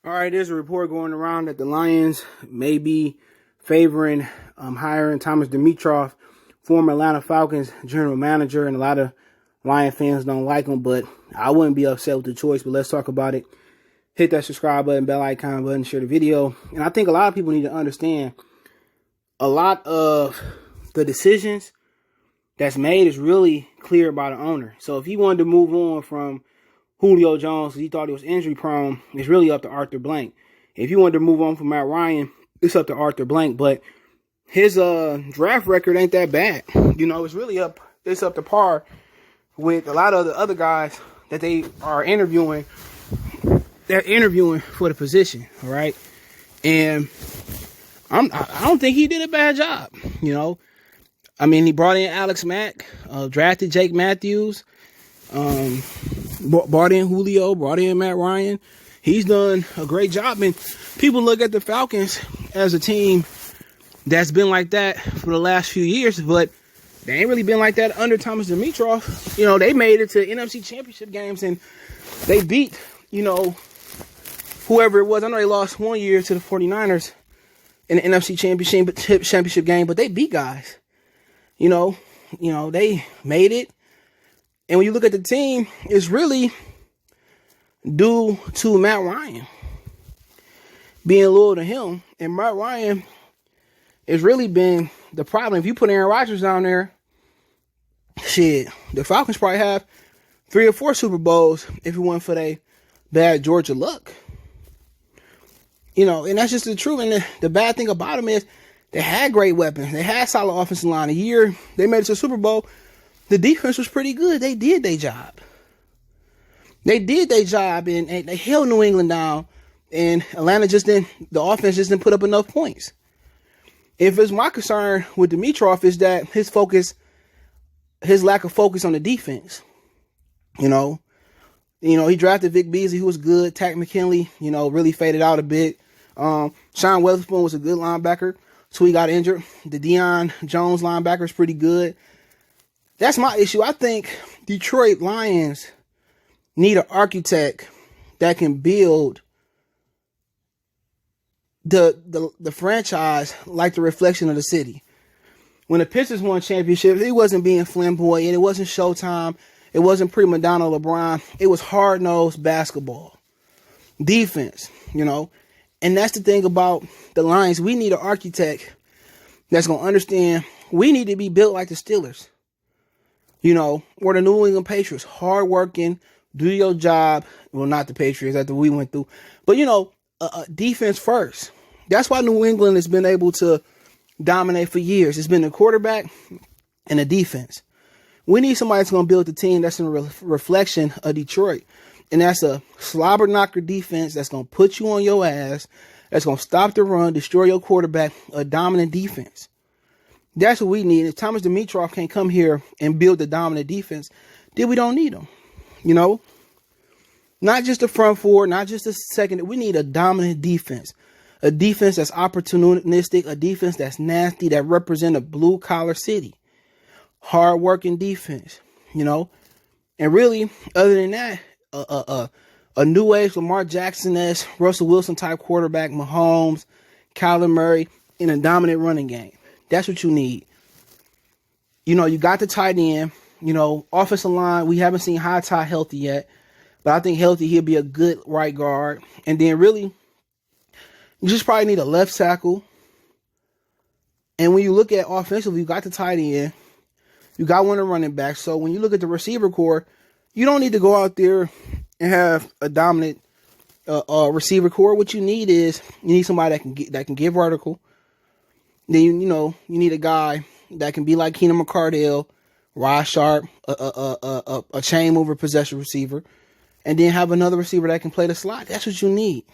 All right, there's a report going around that the Lions may be favoring hiring Thomas Dimitroff, former Atlanta Falcons general manager, and a lot of Lion fans don't like him, but I wouldn't be upset with the choice. But let's talk about it. Hit that subscribe button, bell icon button, share the video. And I think a lot of people need to understand a lot of the decisions that's made is really clear by the owner. So if he wanted to move on from Julio Jones, he thought he was injury prone, it's really up to Arthur Blank. If you wanted to move on from Matt Ryan, it's up to Arthur Blank. But his draft record ain't that bad. You know, it's up to par with a lot of the other guys that they are interviewing. They're interviewing for the position, all right? And I don't think he did a bad job, you know. I mean, he brought in Alex Mack, drafted Jake Matthews, brought in Julio, brought in Matt Ryan. He's done a great job. And people look at the Falcons as a team that's been like that for the last few years, but they ain't really been like that under Thomas Dimitroff. You know, they made it to NFC championship games and they beat, you know, whoever it was. I know they lost one year to the 49ers in the NFC championship game, but they beat guys. You know, they made it. And when you look at the team, it's really due to Matt Ryan being loyal to him. And Matt Ryan has really been the problem. If you put Aaron Rodgers down there, shit, the Falcons probably have 3 or 4 Super Bowls if it wasn't for their bad Georgia luck. You know, and that's just the truth. And the bad thing about them is they had great weapons. They had solid offensive line. A year they made it to the Super Bowl, the defense was pretty good. They did their job. And they held New England down. And Atlanta the offense just didn't put up enough points. If it's my concern with Dimitrov is that his lack of focus on the defense. You know, he drafted Vic Beasley, who was good. Tack McKinley, really faded out a bit. Sean Weatherspoon was a good linebacker, so he got injured. The Deion Jones linebacker is pretty good. That's my issue. I think Detroit Lions need an architect that can build the franchise like the reflection of the city. When the Pistons won championships, it wasn't being flamboyant. It wasn't Showtime. It wasn't prima donna LeBron. It was hard-nosed basketball. Defense, And that's the thing about the Lions. We need an architect that's going to understand we need to be built like the Steelers. Or the New England Patriots. Hard-working, do your job. Well, not the Patriots after we went through. But, defense first. That's why New England has been able to dominate for years. It's been the quarterback and the defense. We need somebody that's going to build the team that's in a reflection of Detroit. And that's a slobber knocker defense that's going to put you on your ass, that's going to stop the run, destroy your quarterback, a dominant defense. That's what we need. If Thomas Dimitroff can't come here and build the dominant defense, then we don't need him. Not just the front four, not just the second. We need a dominant defense. A defense that's opportunistic, a defense that's nasty, that represents a blue-collar city. Hard-working defense, And really, other than that, a new age Lamar Jackson-esque, Russell Wilson-type quarterback, Mahomes, Kyler Murray, in a dominant running game. That's what you need. You got the tight end. Offensive line, we haven't seen High Tie healthy yet. But I think healthy, he'll be a good right guard. And then really, you just probably need a left tackle. And when you look at offensively, you got the tight end. You got one of the running backs. So when you look at the receiver core, you don't need to go out there and have a dominant receiver core. What you need is somebody that can get vertical. Then you need a guy that can be like Keenan McCardell, Rod Sharp, a chain mover, possession receiver, and then have another receiver that can play the slot. That's what you need.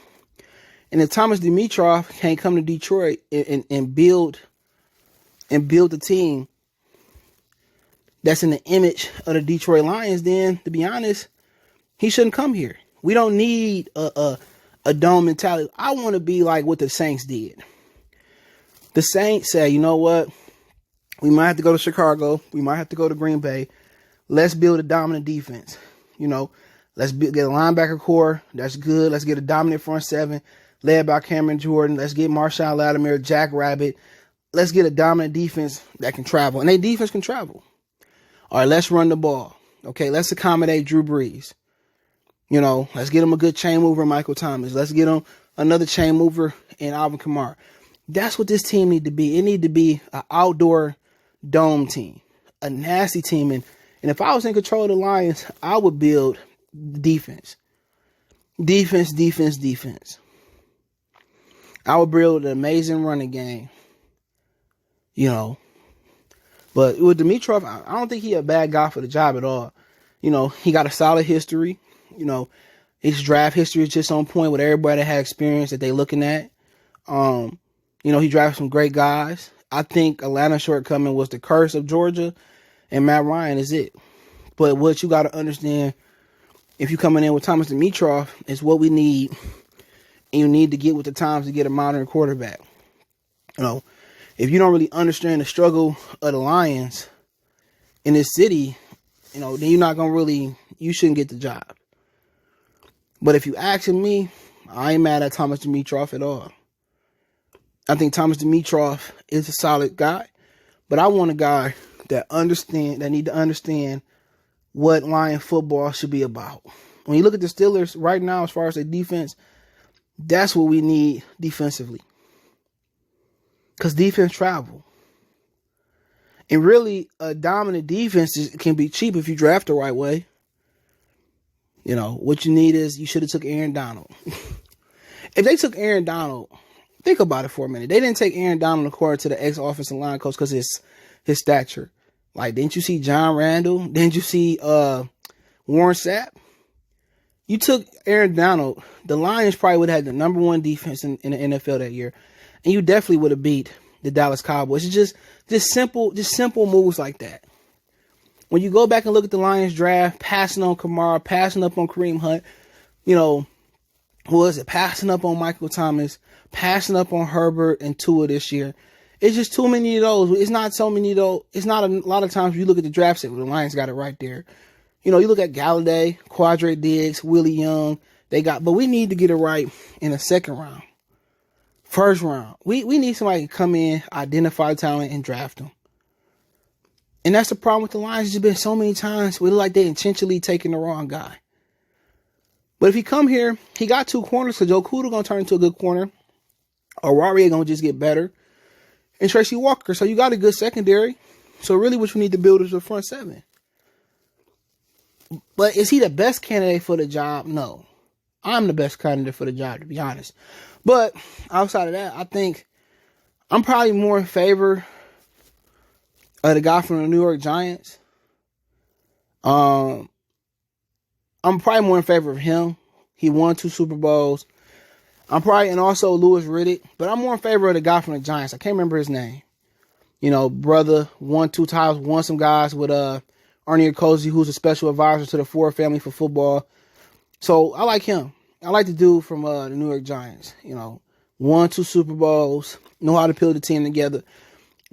And if Thomas Dimitroff can't come to Detroit and build the team that's in the image of the Detroit Lions, then, to be honest, he shouldn't come here. We don't need a dome mentality. I want to be like what the Saints did. The Saints said, you know what? We might have to go to Chicago. We might have to go to Green Bay. Let's build a dominant defense. Let's get a linebacker core that's good. Let's get a dominant front seven led by Cameron Jordan. Let's get Marshawn Lattimore, Jack Rabbit. Let's get a dominant defense that can travel. And their defense can travel. All right, let's run the ball. Okay, let's accommodate Drew Brees. Let's get him a good chain mover, Michael Thomas. Let's get him another chain mover in Alvin Kamara. That's what this team need to be. It need to be an outdoor dome team, a nasty team. And if I was in control of the Lions, I would build defense. Defense. I would build an amazing running game. But with Dimitrov, I don't think he's a bad guy for the job at all. He got a solid history. His draft history is just on point with everybody that had experience that they looking at. He drafted some great guys. I think Atlanta's shortcoming was the curse of Georgia, and Matt Ryan is it. But what you got to understand, if you're coming in with Thomas Dimitrov, is what we need, and you need to get with the times to get a modern quarterback. If you don't really understand the struggle of the Lions in this city, then you're not going to you shouldn't get the job. But if you asking me, I ain't mad at Thomas Dimitrov at all. I think Thomas Dimitrov is a solid guy, but I want a guy that need to understand what Lion football should be about. When you look at the Steelers right now, as far as their defense, that's what we need defensively. Because defense travel. And really, a dominant defense can be cheap if you draft the right way. What you need is, you should have took Aaron Donald. If they took Aaron Donald, think about it for a minute. They didn't take Aaron Donald according to the ex-offensive line coach because his stature. Like, didn't you see John Randall? Didn't you see Warren Sapp? You took Aaron Donald, the Lions probably would have had the number one defense in the NFL that year. And you definitely would have beat the Dallas Cowboys. It's just simple moves like that. When you go back and look at the Lions draft, passing on Kamara, passing up on Kareem Hunt, passing up on Michael Thomas, passing up on Herbert and Tua this year. It's just too many of those. It's not so many though. It's not a lot of times you look at the draft set, the Lions got it right there. You look at Galladay, Quadre Diggs, Willie Young. But we need to get it right in the second round. First round. We need somebody to come in, identify talent, and draft them. And that's the problem with the Lions. There's been so many times where it look like they intentionally taking the wrong guy. But if he come here, he got two corners, so Joe Kudo going to turn into a good corner. Auraria going to just get better. And Tracy Walker. So you got a good secondary. So really what you need to build is a front seven. But is he the best candidate for the job? No. I'm the best candidate for the job, to be honest. But outside of that, I think I'm probably more in favor of the guy from the New York Giants. I'm probably more in favor of him. He won 2 Super Bowls. And also Louis Riddick. But I'm more in favor of the guy from the Giants. I can't remember his name. Brother, won 2 titles, won some guys with Arnie Okozie, who's a special advisor to the Ford family for football. So I like him. I like the dude from the New York Giants. Won 2 Super Bowls, know how to put the team together.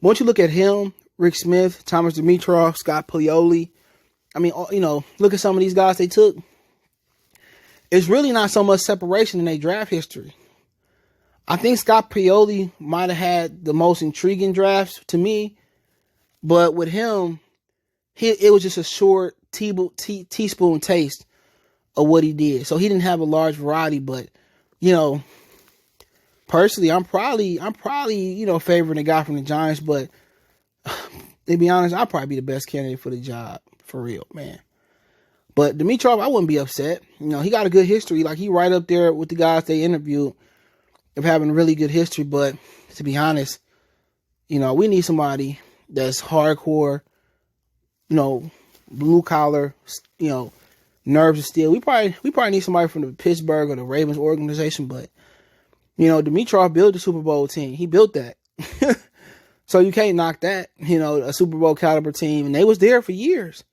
Once you look at him, Rick Smith, Thomas Dimitrov, Scott Pioli, look at some of these guys they took. It's really not so much separation in their draft history. I think Scott Pioli might have had the most intriguing drafts to me, but with him, it was just a short teaspoon taste of what he did. So he didn't have a large variety, but personally, I'm probably favoring the guy from the Giants, but to be honest, I'll probably be the best candidate for the job, for real, man. But Dimitrov, I wouldn't be upset. He got a good history. Like, he right up there with the guys they interviewed of having a really good history. But to be honest, we need somebody that's hardcore, blue collar, nerves of steel. We probably need somebody from the Pittsburgh or the Ravens organization. But Dimitrov built the Super Bowl team. He built that. So you can't knock that. A Super Bowl caliber team, and they was there for years.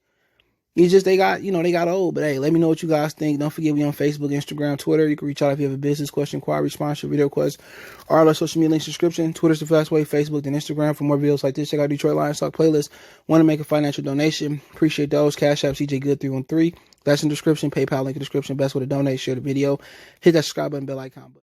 It's just they got old. But hey, let me know what you guys think. Don't forget we on Facebook, Instagram, Twitter. You can reach out if you have a business question, inquiry, sponsor, video request, or all our social media links description. Twitter's the fast way, Facebook, then Instagram. For more videos like this, check out Detroit Lions Talk playlist. Want to make a financial donation? Appreciate those. Cash App CJ Good 313. That's in the description. PayPal link in the description. Best way to donate. Share the video. Hit that subscribe button, bell icon.